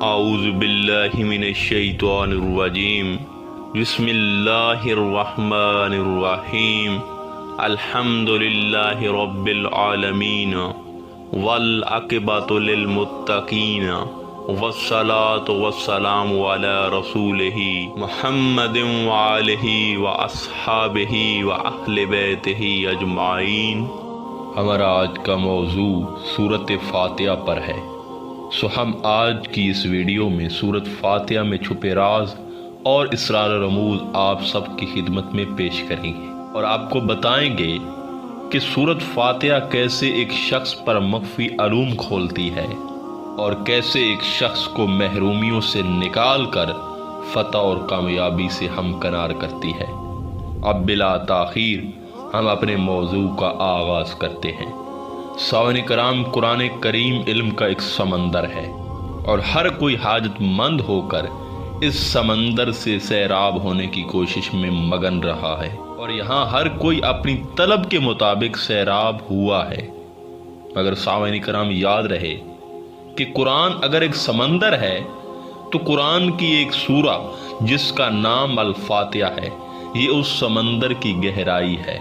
اعوذ باللہ من الشیطان الرجیم بسم اللہ الرحمن الرحیم الحمد للہ رب العالمین والعاقبۃ للمتقین والصلاة والسلام علی رسولہ محمد وآلہ واصحابہ واہل بیتہ اجمعین۔ ہمارا آج کا موضوع سورۃ فاتحہ پر ہے، سو ہم آج کی اس ویڈیو میں سورۃ فاتحہ میں چھپے راز اور اسرار و رموز آپ سب کی خدمت میں پیش کریں گے، اور آپ کو بتائیں گے کہ سورۃ فاتحہ کیسے ایک شخص پر مخفی علوم کھولتی ہے اور کیسے ایک شخص کو محرومیوں سے نکال کر فتح اور کامیابی سے ہمکنار کرتی ہے۔ اب بلا تاخیر ہم اپنے موضوع کا آغاز کرتے ہیں۔ سامعین کرام، قرآن کریم علم کا ایک سمندر ہے اور ہر کوئی حاجت مند ہو کر اس سمندر سے سیراب ہونے کی کوشش میں مگن رہا ہے، اور یہاں ہر کوئی اپنی طلب کے مطابق سیراب ہوا ہے۔ مگر سامعین کرام یاد رہے کہ قرآن اگر ایک سمندر ہے تو قرآن کی ایک سورہ جس کا نام الفاتحہ ہے، یہ اس سمندر کی گہرائی ہے،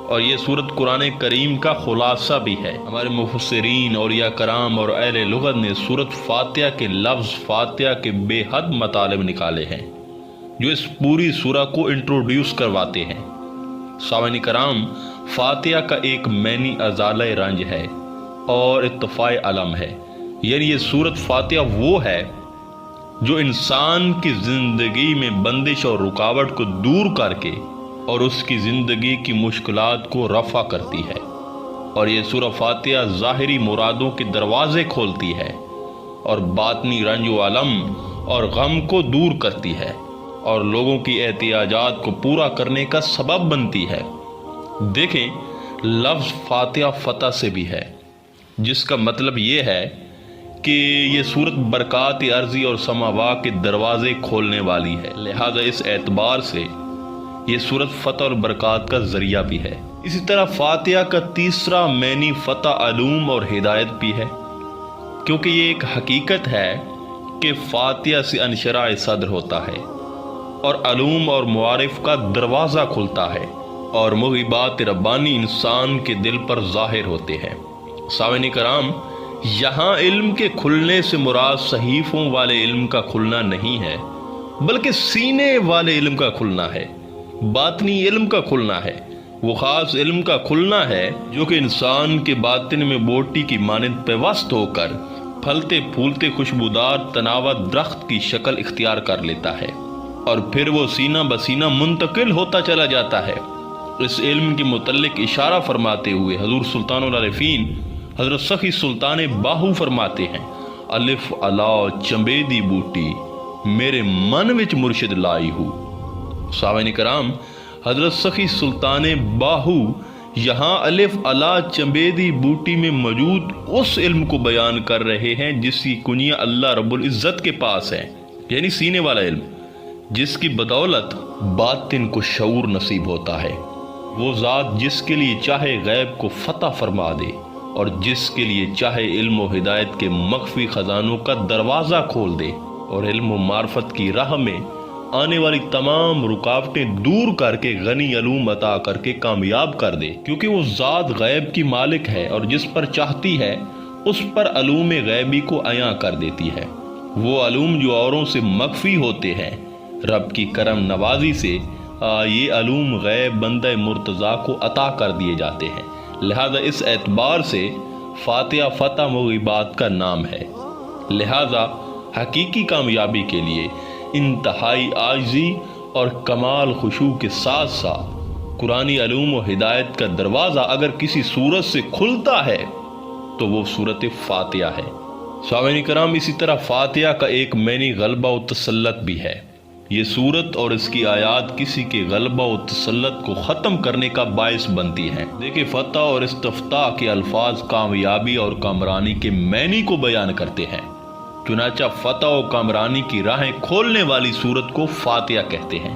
اور یہ سورت قرآن کریم کا خلاصہ بھی ہے۔ ہمارے مفسرین، اولیاء کرام اور اہل لغت نے سورت فاتحہ کے لفظ فاتحہ کے بے حد مطالب نکالے ہیں جو اس پوری سورہ کو انٹروڈیوس کرواتے ہیں۔ سامعین کرام، فاتحہ کا ایک معنی ازالہ رنج ہے اور اتفاع علم ہے، یعنی یہ سورت فاتحہ وہ ہے جو انسان کی زندگی میں بندش اور رکاوٹ کو دور کر کے اور اس کی زندگی کی مشکلات کو رفع کرتی ہے، اور یہ سورہ فاتحہ ظاہری مرادوں کے دروازے کھولتی ہے اور باطنی رنج و علم اور غم کو دور کرتی ہے اور لوگوں کی احتیاجات کو پورا کرنے کا سبب بنتی ہے۔ دیکھیں، لفظ فاتحہ فتح سے بھی ہے، جس کا مطلب یہ ہے کہ یہ سورت برکات ارضی اور سماوا کے دروازے کھولنے والی ہے، لہذا اس اعتبار سے یہ سورت فتح اور برکات کا ذریعہ بھی ہے۔ اسی طرح فاتحہ کا تیسرا معنی فتح علوم اور ہدایت بھی ہے، کیونکہ یہ ایک حقیقت ہے کہ فاتحہ سے انشراح صدر ہوتا ہے اور علوم اور معارف کا دروازہ کھلتا ہے اور موہبات ربانی انسان کے دل پر ظاہر ہوتے ہیں۔ سامعین کرام، یہاں علم کے کھلنے سے مراد صحیفوں والے علم کا کھلنا نہیں ہے، بلکہ سینے والے علم کا کھلنا ہے، باطنی علم کا کھلنا ہے، وہ خاص علم کا کھلنا ہے جو کہ انسان کے باطن میں بوٹی کی مانند پیوست ہو کر پھلتے پھولتے خوشبودار تناور درخت کی شکل اختیار کر لیتا ہے، اور پھر وہ سینہ بسینہ منتقل ہوتا چلا جاتا ہے۔ اس علم کے متعلق اشارہ فرماتے ہوئے حضور سلطان العارفین حضرت سخی سلطان باہو فرماتے ہیں، الف علا چمبیدی بوٹی میرے من وچ مرشد لائی ہو۔ سامعین کرام، حضرت سخی سلطان باہو یہاں الف علا چمبیدی بوٹی میں موجود اس علم کو بیان کر رہے ہیں جس کی کنیہ اللہ رب العزت کے پاس ہے، یعنی سینے والا علم، جس کی بدولت باطن کو شعور نصیب ہوتا ہے۔ وہ ذات جس کے لیے چاہے غیب کو فتح فرما دے اور جس کے لیے چاہے علم و ہدایت کے مخفی خزانوں کا دروازہ کھول دے اور علم و معرفت کی راہ میں آنے والی تمام رکاوٹیں دور کر کے غنی علوم عطا کر کے کامیاب کر دے، کیونکہ وہ ذات غیب کی مالک ہے اور جس پر چاہتی ہے اس پر علوم غیبی کو عیاں کر دیتی ہے۔ وہ علوم جو اوروں سے مخفی ہوتے ہیں، رب کی کرم نوازی سے یہ علوم غیب بندہ مرتضیٰ کو عطا کر دیے جاتے ہیں، لہذا اس اعتبار سے فاتحہ فتح موہبات کا نام ہے۔ لہذا حقیقی کامیابی کے لیے انتہائی عاجزی اور کمال خشوع کے ساتھ ساتھ قرآنی علوم و ہدایت کا دروازہ اگر کسی سورت سے کھلتا ہے تو وہ سورت فاتحہ ہے۔ سامعین کرام، اسی طرح فاتحہ کا ایک معنی غلبہ و تسلط بھی ہے۔ یہ سورت اور اس کی آیات کسی کے غلبہ و تسلط کو ختم کرنے کا باعث بنتی ہیں۔ دیکھیں، فتح اور استفتاح کے الفاظ کامیابی اور کامرانی کے معنی کو بیان کرتے ہیں، چنانچہ فتح و کامرانی کی راہیں کھولنے والی سورت کو فاتحہ کہتے ہیں۔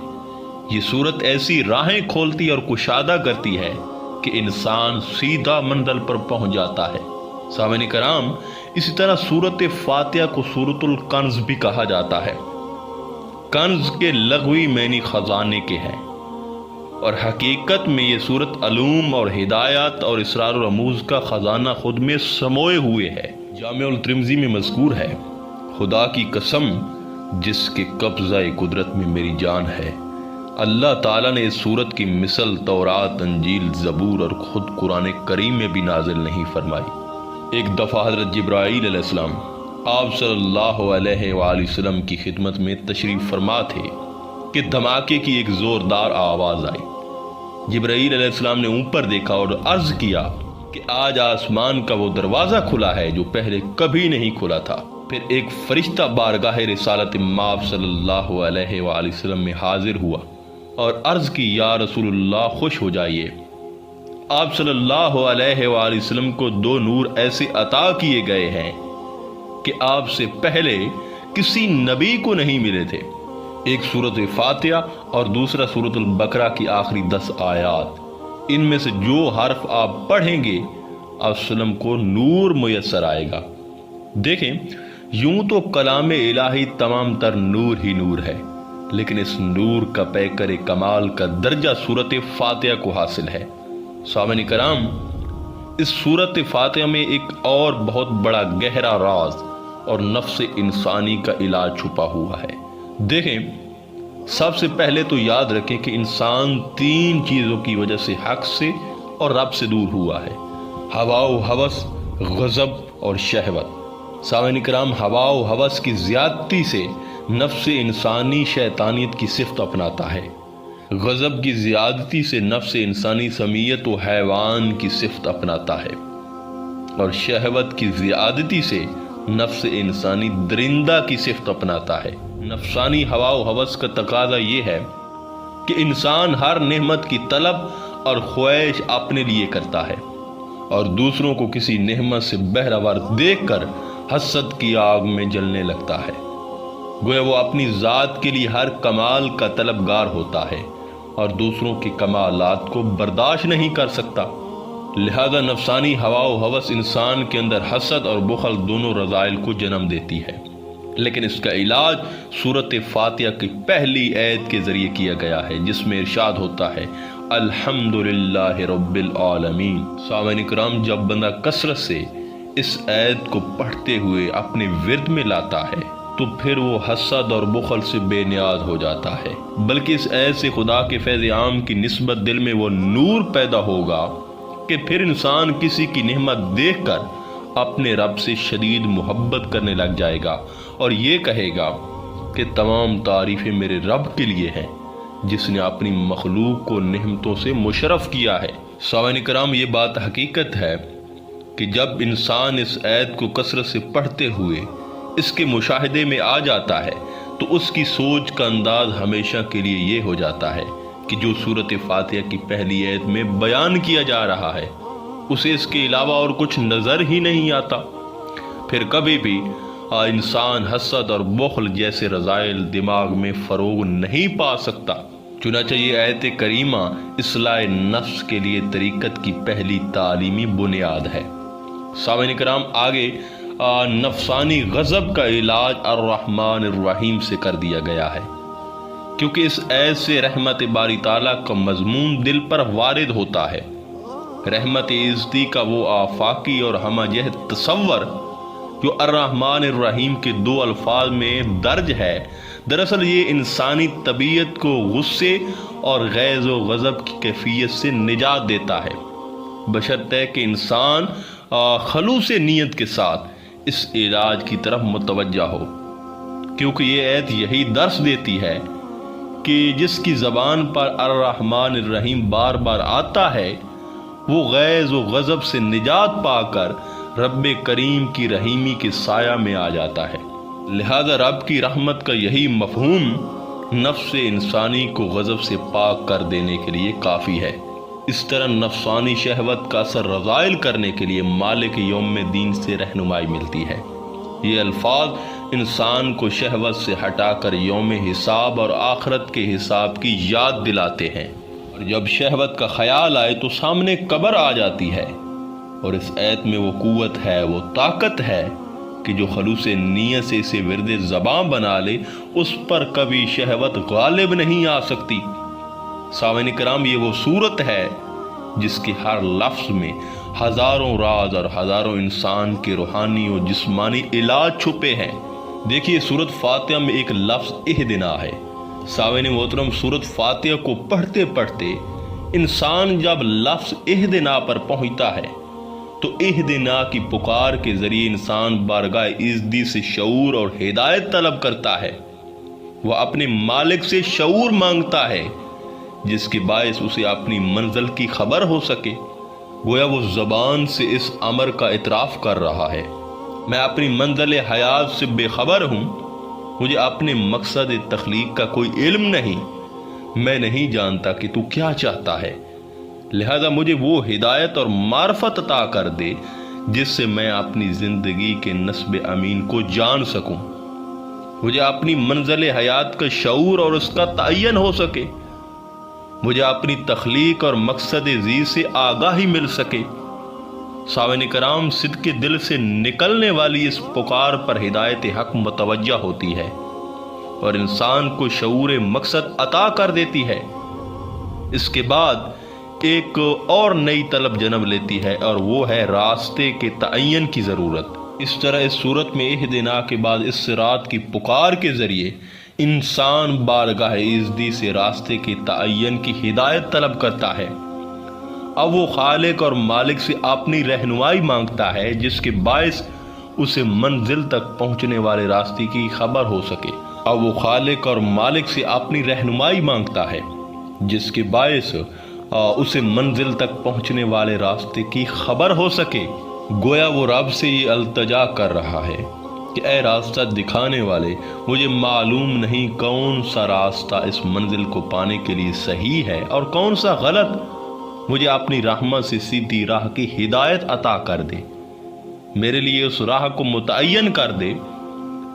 یہ سورت ایسی راہیں کھولتی اور کشادہ کرتی ہے کہ انسان سیدھا منزل پر پہنچ جاتا ہے۔ سامعین کرام، اسی طرح سورت فاتحہ کو سورت الکنز بھی کہا جاتا ہے۔ کنز کے لغوی معنی خزانے کے ہیں، اور حقیقت میں یہ سورت علوم اور ہدایات اور اسرار و رموز کا خزانہ خود میں سموئے ہوئے ہے۔ جامع الترمذی میں مذکور ہے، خدا کی قسم جس کے قبضہ قدرت میں میری جان ہے، اللہ تعالیٰ نے اس سورت کی مثل تورات، انجیل، زبور اور خود قرآن کریم میں بھی نازل نہیں فرمائی۔ ایک دفعہ حضرت جبرائیل علیہ السلام آپ صلی اللہ علیہ وآلہ وسلم کی خدمت میں تشریف فرما تھے کہ دھماکے کی ایک زوردار آواز آئی۔ جبرائیل علیہ السلام نے اوپر دیکھا اور عرض کیا کہ آج آسمان کا وہ دروازہ کھلا ہے جو پہلے کبھی نہیں کھلا تھا۔ پھر ایک فرشتہ بارگاہ رسالت مآب صلی اللہ علیہ وآلہ وسلم میں حاضر ہوا اور عرض کی، یا رسول اللہ خوش ہو جائیے، آپ صلی اللہ علیہ وآلہ وسلم کو 2 نور ایسے عطا کیے گئے ہیں کہ آپ سے پہلے کسی نبی کو نہیں ملے تھے، ایک سورت فاتحہ اور دوسرا سورت البقرہ کی آخری 10 آیات۔ ان میں سے جو حرف آپ پڑھیں گے آپ وسلم کو نور میسر آئے گا۔ دیکھیں، یوں تو کلام الہی تمام تر نور ہی نور ہے، لیکن اس نور کا پیکر کمال کا درجہ سورت فاتحہ کو حاصل ہے۔ سامعین کرام، اس سورت فاتحہ میں ایک اور بہت بڑا گہرا راز اور نفس انسانی کا علاج چھپا ہوا ہے۔ دیکھیں، سب سے پہلے تو یاد رکھیں کہ انسان 3 چیزوں کی وجہ سے حق سے اور رب سے دور ہوا ہے: ہوا و ہوس، غضب اور شہوت۔ سامعین کرام، ہوا و ہوس کی زیادتی سے نفس انسانی شیطانیت کی صفت اپناتا ہے، غضب کی زیادتی سے نفس انسانی سمیت و حیوان کی صفت اپناتا ہے، اور شہوت کی زیادتی سے نفس انسانی درندہ کی صفت اپناتا ہے۔ نفسانی ہوا و ہوس کا تقاضا یہ ہے کہ انسان ہر نعمت کی طلب اور خواہش اپنے لیے کرتا ہے اور دوسروں کو کسی نعمت سے بہرہور دیکھ کر حسد کی آگ میں جلنے لگتا ہے، گویا وہ اپنی ذات کے لیے ہر کمال کا طلبگار ہوتا ہے اور دوسروں کے کمالات کو برداشت نہیں کر سکتا۔ لہذا نفسانی ہوا و ہوس انسان کے اندر حسد اور بخل دونوں رذائل کو جنم دیتی ہے، لیکن اس کا علاج سورت فاتحہ کی پہلی آیت کے ذریعے کیا گیا ہے، جس میں ارشاد ہوتا ہے، الحمدللہ رب العالمین۔ سامعین کرام، جب بندہ کثرت سے اس آیت کو پڑھتے ہوئے اپنے ورد میں لاتا ہے تو پھر وہ حسد اور بخل سے بے نیاز ہو جاتا ہے، بلکہ اس آیت سے خدا کے فیض عام کی نسبت دل میں وہ نور پیدا ہوگا کہ پھر انسان کسی کی نعمت دیکھ کر اپنے رب سے شدید محبت کرنے لگ جائے گا اور یہ کہے گا کہ تمام تعریفیں میرے رب کے لیے ہیں جس نے اپنی مخلوق کو نعمتوں سے مشرف کیا ہے۔ سامعین کرام، یہ بات حقیقت ہے کہ جب انسان اس آیت کو کثرت سے پڑھتے ہوئے اس کے مشاہدے میں آ جاتا ہے تو اس کی سوچ کا انداز ہمیشہ کے لیے یہ ہو جاتا ہے کہ جو سورت فاتحہ کی پہلی آیت میں بیان کیا جا رہا ہے اسے اس کے علاوہ اور کچھ نظر ہی نہیں آتا۔ پھر کبھی بھی انسان حسد اور بخل جیسے رذائل دماغ میں فروغ نہیں پا سکتا۔ چنانچہ یہ آیت کریمہ اصلاح نفس کے لیے طریقت کی پہلی تعلیمی بنیاد ہے۔ سامعین کرام، آگے نفسانی غضب کا علاج الرحمن الرحیم سے کر دیا گیا ہے، کیونکہ اس آیت سے رحمت باری تعالیٰ کا مضمون دل پر وارد ہوتا ہے۔ رحمت عزتی کا وہ آفاقی اور ہمہ جہت تصور جو الرحمن الرحیم کے 2 الفاظ میں درج ہے، دراصل یہ انسانی طبیعت کو غصے اور غیظ و غضب کی کیفیت سے نجات دیتا ہے، بشرطے کہ انسان خلوص نیت کے ساتھ اس علاج کی طرف متوجہ ہو، کیونکہ یہ آیت یہی درس دیتی ہے کہ جس کی زبان پر الرحمن الرحیم بار بار آتا ہے وہ غیظ و غضب سے نجات پا کر رب کریم کی رحیمی کے سایہ میں آ جاتا ہے۔ لہذا رب کی رحمت کا یہی مفہوم نفس انسانی کو غضب سے پاک کر دینے کے لیے کافی ہے۔ اس طرح نفسانی شہوت کا اثر رذائل کرنے کے لیے مالک یوم دین سے رہنمائی ملتی ہے۔ یہ الفاظ انسان کو شہوت سے ہٹا کر یوم حساب اور آخرت کے حساب کی یاد دلاتے ہیں، اور جب شہوت کا خیال آئے تو سامنے قبر آ جاتی ہے، اور اس آیت میں وہ قوت ہے، وہ طاقت ہے کہ جو خلوص نیت سے اسے ورد زبان بنا لے اس پر کبھی شہوت غالب نہیں آ سکتی۔ سامعین کرام، یہ وہ صورت ہے جس کے ہر لفظ میں ہزاروں راز اور ہزاروں انسان کے روحانی اور جسمانی علاج چھپے ہیں۔ دیکھیے سورۃ فاتحہ میں ایک لفظ اہدنا ہے۔ سامعین محترم، سورۃ فاتحہ کو پڑھتے پڑھتے انسان جب لفظ اہدنا پر پہنچتا ہے تو اہدنا کی پکار کے ذریعے انسان بارگاہ عزتی سے شعور اور ہدایت طلب کرتا ہے۔ وہ اپنے مالک سے شعور مانگتا ہے جس کے باعث اسے اپنی منزل کی خبر ہو سکے۔ گویا وہ زبان سے اس امر کا اعتراف کر رہا ہے، میں اپنی منزل حیات سے بے خبر ہوں، مجھے اپنے مقصد تخلیق کا کوئی علم نہیں، میں نہیں جانتا کہ تو کیا چاہتا ہے، لہذا مجھے وہ ہدایت اور معرفت عطا کر دے جس سے میں اپنی زندگی کے نصب امین کو جان سکوں، مجھے اپنی منزل حیات کا شعور اور اس کا تعین ہو سکے، مجھے اپنی تخلیق اور مقصد زی سے آگاہی مل سکے۔ سامعین کرام، صدق دل سے نکلنے والی اس پکار پر ہدایت حق متوجہ ہوتی ہے اور انسان کو شعور مقصد عطا کر دیتی ہے۔ اس کے بعد ایک اور نئی طلب جنم لیتی ہے اور وہ ہے راستے کے تعین کی ضرورت۔ اس طرح اس صورت میں اہدنا کے بعد اس صراط کی پکار کے ذریعے انسان بارگاہ عزتی سے راستے کے تعین کی ہدایت طلب کرتا ہے۔ اب وہ خالق اور مالک سے اپنی رہنمائی مانگتا ہے جس کے باعث اسے منزل تک پہنچنے والے راستے کی خبر ہو سکے۔ اب وہ خالق اور مالک سے اپنی رہنمائی مانگتا ہے جس کے باعث اسے منزل تک پہنچنے والے راستے کی خبر ہو سکے۔ گویا وہ رب سے یہ التجا کر رہا ہے کہ اے راستہ دکھانے والے، مجھے معلوم نہیں کون سا راستہ اس منزل کو پانے کے لیے صحیح ہے اور کون سا غلط، مجھے اپنی رحمت سے سیدھی راہ کی ہدایت عطا کر دے، میرے لیے اس راہ کو متعین کر دے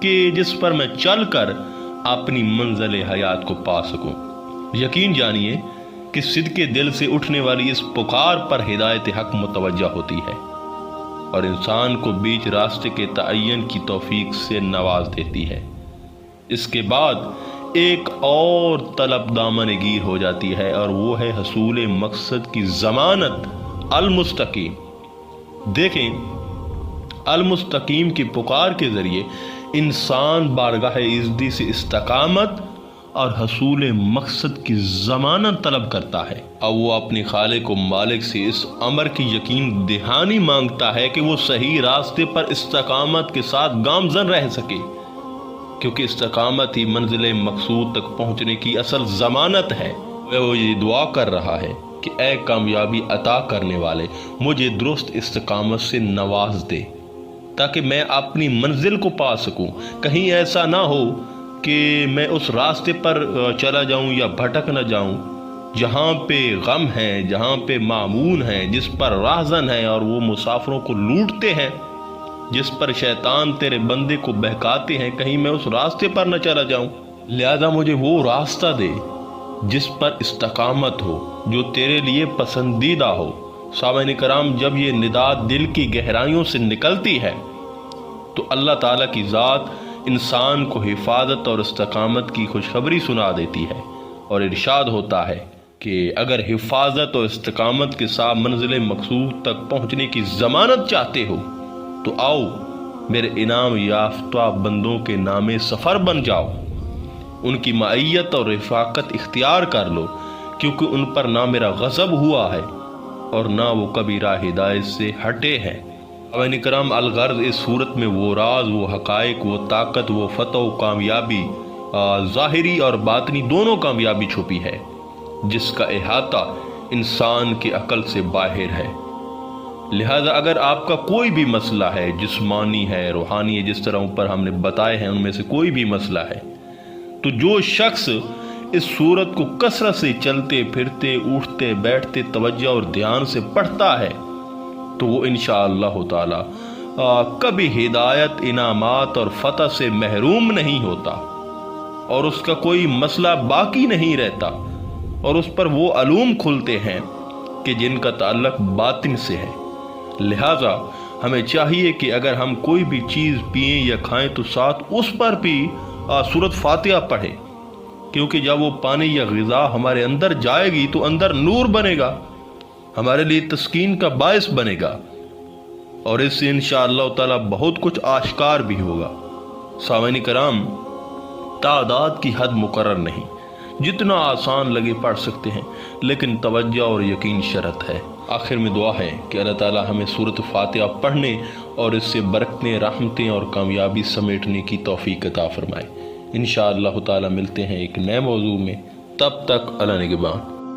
کہ جس پر میں چل کر اپنی منزل حیات کو پا سکوں۔ یقین جانیے کہ صدق دل سے اٹھنے والی اس پکار پر ہدایت حق متوجہ ہوتی ہے اور انسان کو بیچ راستے کے تعین کی توفیق سے نواز دیتی ہے۔ اس کے بعد ایک اور طلب دامن گیر ہو جاتی ہے اور وہ ہے حصول مقصد کی ضمانت، المستقیم۔ دیکھیں، المستقیم کی پکار کے ذریعے انسان بارگاہ عزتی سے استقامت اور حصول مقصد کی ضمانت طلب کرتا ہے۔ اب وہ اپنے خالق و مالک سے اس امر کی یقین دہانی مانگتا ہے کہ وہ صحیح راستے پر استقامت کے ساتھ گامزن رہ سکے، کیونکہ استقامت ہی منزل مقصود تک پہنچنے کی اصل ضمانت ہے۔ وہ یہ دعا کر رہا ہے کہ اے کامیابی عطا کرنے والے، مجھے درست استقامت سے نواز دے تاکہ میں اپنی منزل کو پا سکوں۔ کہیں ایسا نہ ہو کہ میں اس راستے پر چلا جاؤں یا بھٹک نہ جاؤں جہاں پہ غم ہے، جہاں پہ معمون ہے، جس پر راہزن ہے اور وہ مسافروں کو لوٹتے ہیں، جس پر شیطان تیرے بندے کو بہکاتے ہیں، کہیں میں اس راستے پر نہ چلا جاؤں۔ لہذا مجھے وہ راستہ دے جس پر استقامت ہو، جو تیرے لیے پسندیدہ ہو۔ سامعین کرام، جب یہ ندا دل کی گہرائیوں سے نکلتی ہے تو اللہ تعالیٰ کی ذات انسان کو حفاظت اور استقامت کی خوشخبری سنا دیتی ہے اور ارشاد ہوتا ہے کہ اگر حفاظت اور استقامت کے ساتھ منزل مقصود تک پہنچنے کی ضمانت چاہتے ہو تو آؤ میرے انعام یافتہ بندوں کے نام سفر بن جاؤ، ان کی معیت اور رفاقت اختیار کر لو، کیونکہ ان پر نہ میرا غضب ہوا ہے اور نہ وہ کبھی راہ ہدایت سے ہٹے ہیں۔ سامعین کرام، الغرض اس صورت میں وہ راز، وہ حقائق، وہ طاقت، وہ فتح و کامیابی، ظاہری اور باطنی دونوں کامیابی چھپی ہے جس کا احاطہ انسان کی عقل سے باہر ہے۔ لہذا اگر آپ کا کوئی بھی مسئلہ ہے، جسمانی ہے، روحانی ہے، جس طرح اوپر ہم نے بتائے ہیں ان میں سے کوئی بھی مسئلہ ہے، تو جو شخص اس صورت کو کثرت سے چلتے پھرتے اٹھتے بیٹھتے توجہ اور دھیان سے پڑھتا ہے تو وہ انشاءاللہ تعالی کبھی ہدایت، انعامات اور فتح سے محروم نہیں ہوتا اور اس کا کوئی مسئلہ باقی نہیں رہتا اور اس پر وہ علوم کھلتے ہیں کہ جن کا تعلق باطن سے ہے۔ لہذا ہمیں چاہیے کہ اگر ہم کوئی بھی چیز پئیں یا کھائیں تو ساتھ اس پر بھی سورۃ فاتحہ پڑھیں، کیونکہ جب وہ پانی یا غذا ہمارے اندر جائے گی تو اندر نور بنے گا، ہمارے لیے تسکین کا باعث بنے گا، اور اس سے انشاءاللہ تعالی بہت کچھ آشکار بھی ہوگا۔ سامعین کرام، تعداد کی حد مقرر نہیں، جتنا آسان لگے پڑھ سکتے ہیں، لیکن توجہ اور یقین شرط ہے۔ آخر میں دعا ہے کہ اللہ تعالی ہمیں سورۃ فاتحہ پڑھنے اور اس سے برکتیں، رحمتیں اور کامیابی سمیٹنے کی توفیق عطا فرمائے۔ انشاءاللہ تعالی ملتے ہیں ایک نئے موضوع میں، تب تک اللہ نگہبان۔